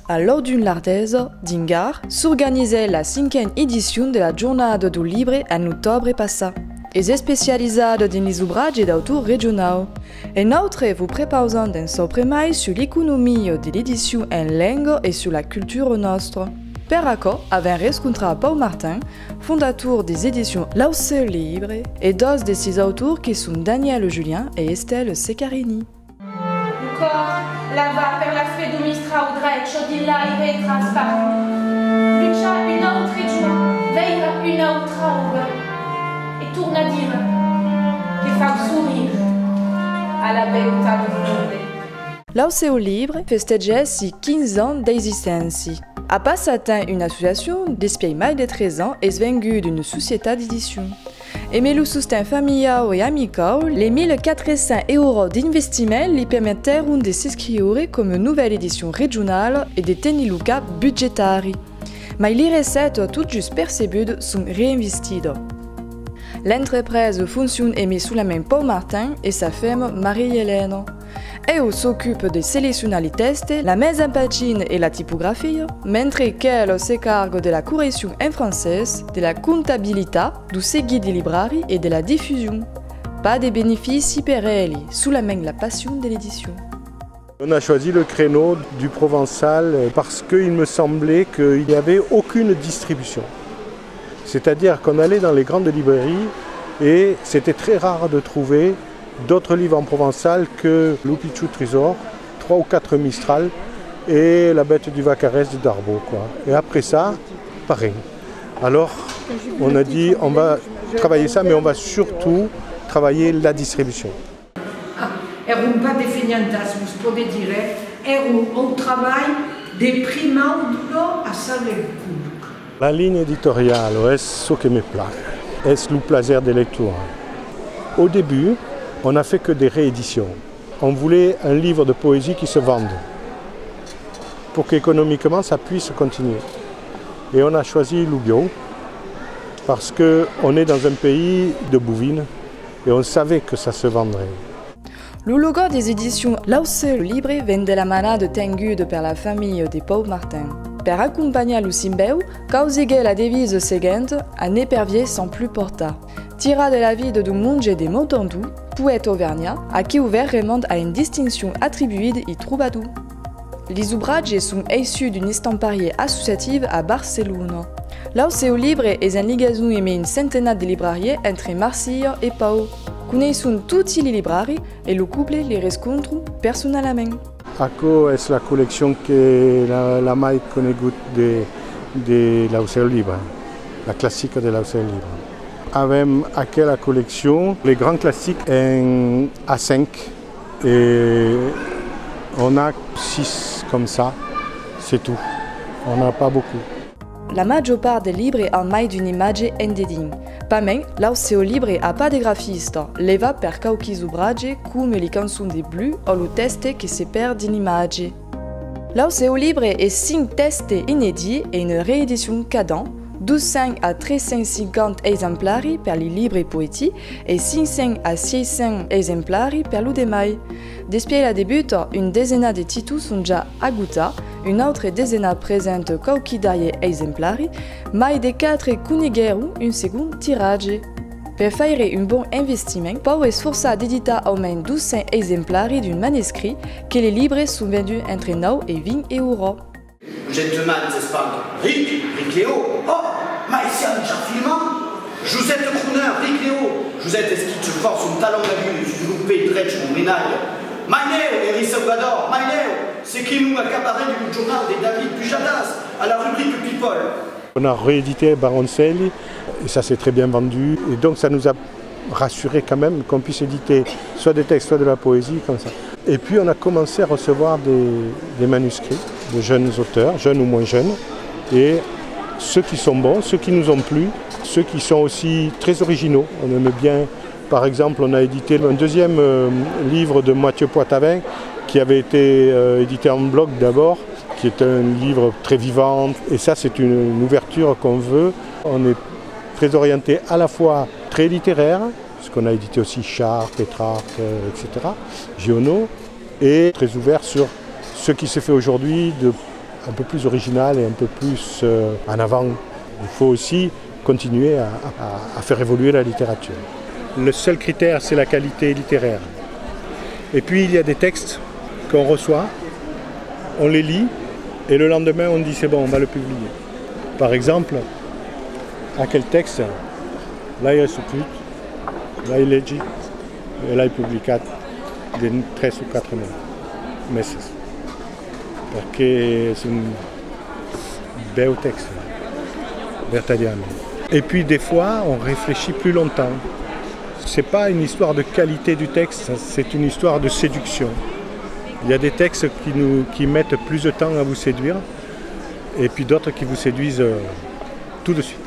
A l'Ordune Lardese, d'Ingar, s'organisait la 5e édition de la Jornada do Livre en octobre passé. Es specializzata in lisubratge d'autor regional. E notre vous préparons d'un sopremai sur l'économie de l'édition en langue et sur la culture nostra. Per acco, avem rescontré Paul Martin, fondateur des éditions L'Aucel Libre, et deux de ses auteurs qui sont Daniel Julien et Estelle Seccarini. Le corps là-bas per la freddo mistra o dreccio di là i re trasparti. Lucia une autre giù, veira une autre auga. Et tourne à dire che fa sourire à la beltà del nome. L'Aucel Libre festeggia si 15 ans d'existence. A pas atteint une association depuis mai de 13 ans et venue d'une société d'édition. Et mais le soutien familial et amical, les 1400 € d'investissement lui permettront de s'inscrire comme nouvelle édition régionale et de tenir le cap budgétaire. Mais les recettes toutes juste percebues sont réinvesties. L'entreprise fonctionne et sous la main Paul Martin et sa femme Marie-Hélène. Elle s'occupe de sélectionner les tests, la mise en pagine et la typographie, mentre qu'elle s'occupe de la correction en français, de la comptabilité, du suivi des librairies et de la diffusion. Pas de bénéfices pour elle, sous la main la passion de l'édition. On a choisi le créneau du provençal parce qu'il me semblait qu'il n'y avait aucune distribution. C'est-à-dire qu'on allait dans les grandes librairies et c'était très rare de trouver d'autres livres en provençal que L'Upicciu Trésor, 3 ou 4 Mistral et La Bête du Vaccarès de Darbo. Et après ça, pareil. Alors on a dit on va travailler ça, mais on va surtout travailler la distribution. Eram pas definientas, vous pouvez dire, eram un travail de primario a saber público. La ligne éditoriale, c'est ce qui me plaît, c'est le plaisir de lecture. Au début, on n'a fait que des rééditions. On voulait un livre de poésie qui se vende pour qu'économiquement ça puisse continuer. Et on a choisi le bio parce qu'on est dans un pays de bouvines et on savait que ça se vendrait. Le logo des éditions L'Aucel Libre vient de la manade tengue per la famille de Paul Martin. Per accompagner le simbeu, causigue la devise seguinte un épervier sans plus porta. Tira de la vie de Monge de Montandou, poète auvergnat, à qui ouvert remonte à une distinction attribuée et troubadour. Les ouvrages sont issus d'une estamparie associative à Barcelone. L'Aucel Libre est une liaison aimée une centaine de librairies entre Marseille et Pau. Connaissons toutes les librairies et le couple les rencontre personnellement. ACO est la collection que la mai conegut de L'Aucel Libre, la classique de L'Aucel Libre. Avec aquella collection, les grands classiques en A5 et on a 6 comme ça, c'est tout. On n'a pas beaucoup. La maggior part des livres en mai d'une image endedin. Pas même, L'Aucel Libre n'a pas de graphiste, leva per qualche ouvrage comme les cançons des Blues ou le test qui se perd d'une image. L'Aucel Libre est 5 tests inédits et une réédition cadent, 200 à 350 exemplari per les livres poétiques et 500 à 600 exemplari per le demai. Depuis la débute, une dizaine de titres sont déjà agotés, une autre dizaine présente quelques derniers exemplari, mais de 4 conigueront un second tirage. Per faire un bon investissement, Paul est forcé d'éditer au moins 200 exemplari d'un manuscrit que les livres sont vendus entre 9 et 20 €. Gentleman, c'est pas Rick Léo. Oh, Maïsian, Jarfilman. Josette Crooner, Rick Léo. Josette, est-ce qu'il te force un talon d'abus, tu nous payes dretch, mon ménaille. Maïnéo, Eris Salvador, Maïnéo. C'est qui nous accaparait du journal des David Pujadas à la rubrique People. On a réédité Baroncelli et ça s'est très bien vendu. Et donc ça nous a rassuré quand même qu'on puisse éditer soit des textes, soit de la poésie comme ça. Et puis on a commencé à recevoir des manuscrits de jeunes auteurs, jeunes ou moins jeunes, et ceux qui sont bons, ceux qui nous ont plu, ceux qui sont aussi très originaux. On aime bien, par exemple, on a édité un deuxième livre de Mathieu Poitavin qui avait été édité en bloc d'abord, qui est un livre très vivant, et ça c'est une ouverture qu'on veut. On est très orienté à la fois très littéraire, puisqu'on a édité aussi Char, Pétrarque, etc., Giono, et très ouvert sur ce qui se fait aujourd'hui un peu plus original et un peu plus en avant. Il faut aussi continuer à faire évoluer la littérature. Le seul critère, c'est la qualité littéraire. Et puis il y a des textes qu'on reçoit, on les lit, et le lendemain on dit c'est bon, on va le publier. Par exemple, à quel texte? Là il ressuscite, là il leggi, et là il publicat des 3 ou 4 meses. Parce que c'est un beau texte, verdaderamente. Et puis des fois on réfléchit plus longtemps. Ce n'est pas une histoire de qualité du texte, c'est une histoire de séduction. Il y a des textes qui mettent plus de temps à vous séduire et puis d'autres qui vous séduisent tout de suite.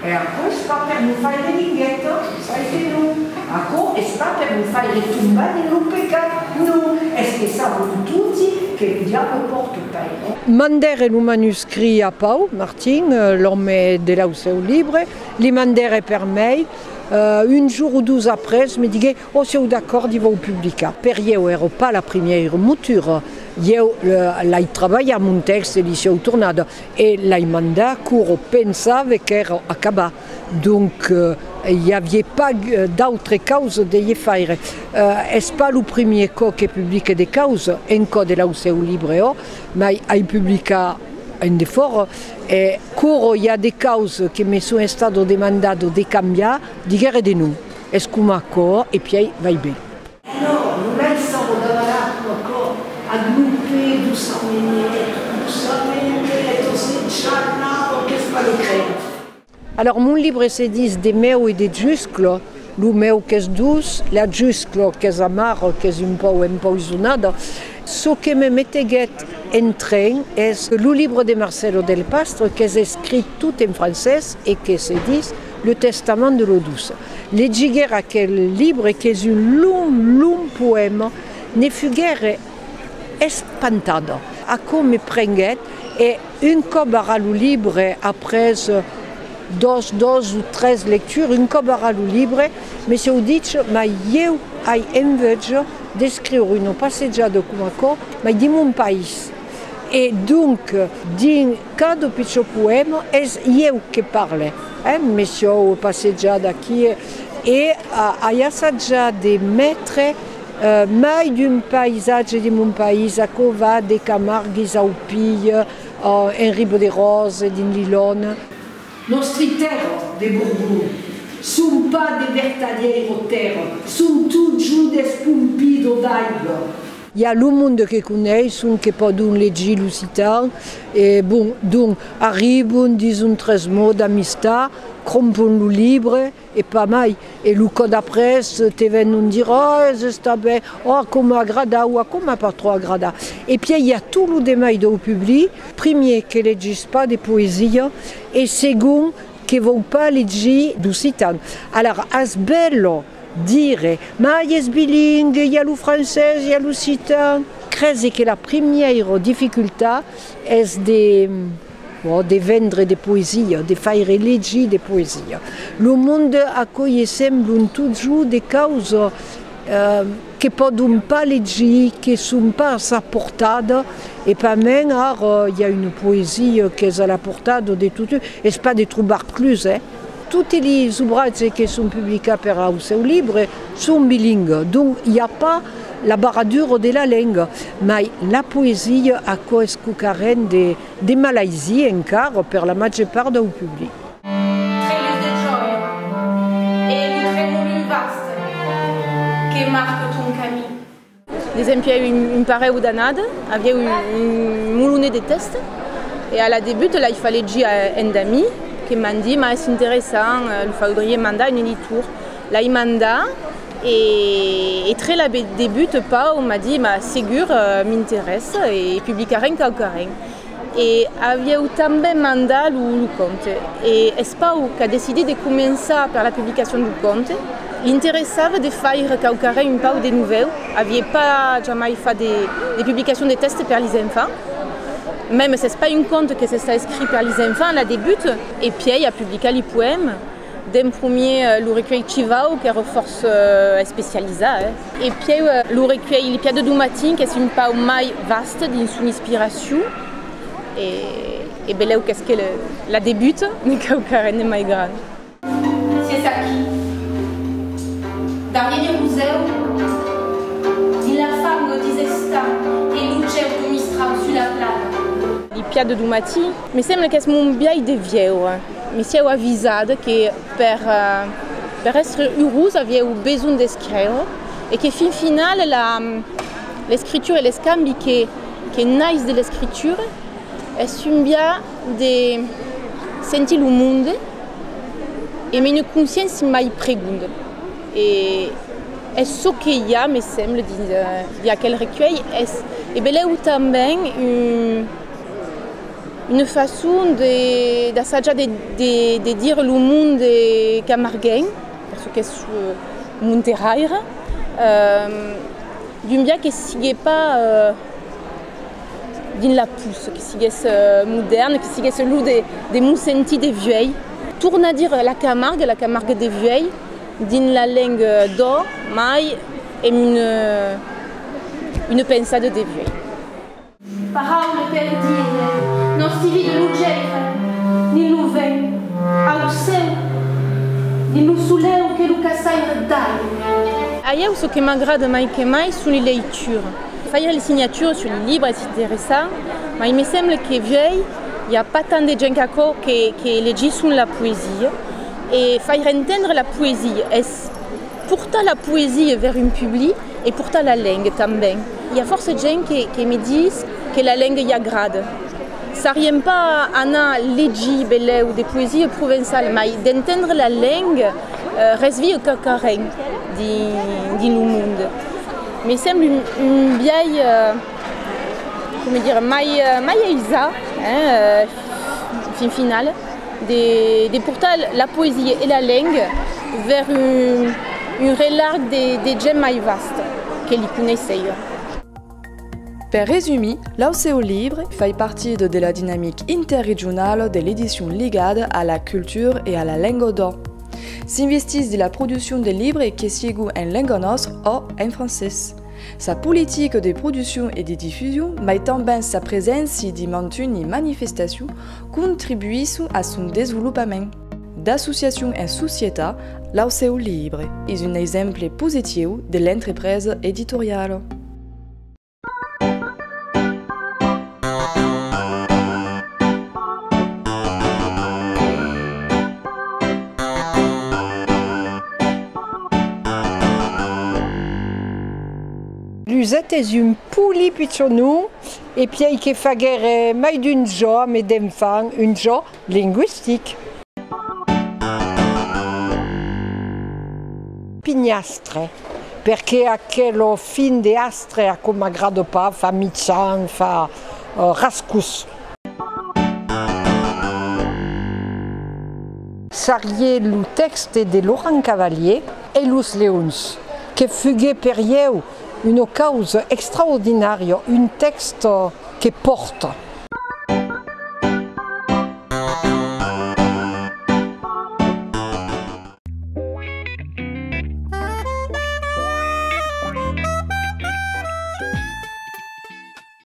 E acum sta per non fare l'inghetto, sai che no. Acum sta per non fare tumbare non peccato, no. Est-ce que savent tutti che il diavolo porta pena? Mandare un manuscrit a Pau, Martin, l'homme de là où c'est au libre, li mandare per me. Un jour ou 12 après, je me disais, oh, c'est d'accord, il va au public. Per io ero pas la première mouture. Io l'ai travaillé à mon texte e li sono tornata e l'ai mandato curo pensavo che era acabata. Donc, il n'y avait pas d'autres causes de y faire. Est-ce pas le premier co qui publie des causes, un co de là où c'est au libre, mais il publie un effort e curo il y a des causes che mi sono stato demandato di cambiare, di dire di no. E scumaco e poi vai bene. No, non è stato lavorato a gruppi, tu si charnavo, che fa le crede. Alors mon livre se dit des meu et des giusclo, le meu che è douce, la giusclo che è amaro, che è un po' isunada. Ce qui me mettait en train est le livre de Marcelo del Pastre qui est écrit tout en français et qui se dit Le Testament de l'eau douce. Le giguera quel livre qui est un long poème ne fugere espantado. A come prenget et une cobara le livre après 2 ou 13 lectures, une cobara le livre, mais se dit ma eu ai invece descrire une passeggiata come co, ma di mon país. Et donc, dans cada petit poème, c'est io che parle. Mais ho passeggiata qui et ai assaggiato di mettere mai d'un paesaggio di mon país, a cova de Camargues au Pille, en Ribo de Rose, in Lilone. Nostri terre de Bourbon sono pas de verdadeiro terre, sono tutti despumpido d'aigua. Il y a le monde que connaissent, qui pas d'un leggi lucitan, et bon, donc arrivent, disent 13 mots d'amistad, crompent le livre, et pas mal. Et le code après, te viennent dire, oh, c'est bien, oh, comme agrada, ou comme pas trop agrada. Et puis il y a tout le démail au public, premier, qui ne legissent pas des poésies, et second, qui ne vont pas lire du citan. Alors, c'est bello dire, ma il est bilingue, il y a le français, il y a le citan. Je crois que la première difficulté est de vendre des poésies, de faire lire des poésies. Le monde accueille semble toujours des causes qui ne peuvent pas lire, qui ne sont pas à sa portée. Et pas même, il y a une poésie qui est à la portée de tout, et ce n'est pas des trous barclus. Tous les ouvrages qui sont publiés par House au Libre sont bilingues, donc il n'y a pas la baradure de la langue. Mais la poésie a coescucaren de Malaisie encore per la maggior parte du public. Trelus de gioia e il tremulum vaste che marca ton camino. Ad esempio, un pareu d'anade, aveva un moulone de test, et à la début, là, il fallait dire à un ami qui m'a dit, c'est intéressant, il faudrait mandat une éditure. Là, il manda, et très la débute pas, on m'a dit, ségur, m'intéresse, et publicarien qu'aucun. Et avait eu també mandat le conte. Et Espau, qui a décidé de commencer par la publication du conte, l'intéressait de faire qu'aucun un peu de nouvelles. N'avait pas jamais fait des publications de tests pour les enfants. Même si ce n'est pas un conte que c'est écrit par les enfants, la débute. Et puis il a publié les poèmes. D'un premier, le recueil Chivao, qui est une force spécialisée. Et puis le recueil Les Pieds de Dumatin, qui est une pau mai vaste d'une son inspiration. e beleu qu'est-ce que la débute, ne caucarene mai gran. C'est aqui, darriere il museo, di la fango di zesta e luce do mistrau sulla plata. Il piade du mati, mi sembra che è un biai de vieu. Mi siamo avvisati che per essere heureuse aveva bisogno di scrivere e che fin finale le scritture e le scambi che nascono delle scritture è un biai di sentire il mondo e meno coscienza mai pregunta. E è ciò che io mi sembra di quel recueil e beleu também une façon d'assaggiare de dire le monde camarguais, parce que c'est Monteraire, d'un bien qui ne pas dans la pousse, qui soit moderne, qui soit celui des mots sentis des vieilles. Tourne à dire la Camargue des vieilles, dans la langue d'or, mais une pensade des vieilles. Parole per dire, non si vide l'uggeire, ni l'uven, au seu, ni lo suleu che lo cassaire dai. A io, ce che mi aggrada mai che mai sono le letture. Fare le signature sur les livres è interessant, ma il mi sembra che il n'y a pas tant de gens che leggiscono la poesie et faire entendre la poésie est porter la poésie vers un public et porter la langue também. Il y a force de gens qui me disent que la langue y agrade. Ça rien pas à légir ou des poésies provençales, mais d'entendre la langue resvie au cacareng du monde. Mais c'est une vieille, comment dire, maïsa, fin finale, de porter la poésie et la langue vers une relargue des gens mai vastes qu'elle connaissait. Per resumi, l'Auseo Libre fait partie de la dynamique interrégionale de l'édition ligada à la culture et à la langue d'or. S'investissent de la production de livres qui siegent en langue nostre ou en français. Sa politique de production et de diffusion, mais também sa présence de mantunes et manifestations, contribuent à son développement. D'association en société, l'Auseo Libre est un exemple positif de l'entreprise éditoriale. L'usette est une pouli piccionou et puis qui fait guérir mai d'une joie mais d'enfants, une joie linguistique. Pignastre, perché a quello fin di astre a come grado pa fa miccian, fa rascus. Sarier le texte de Laurent Cavalier et Luz Leons, che fughe per io une cause extraordinaire, un texte qui porte.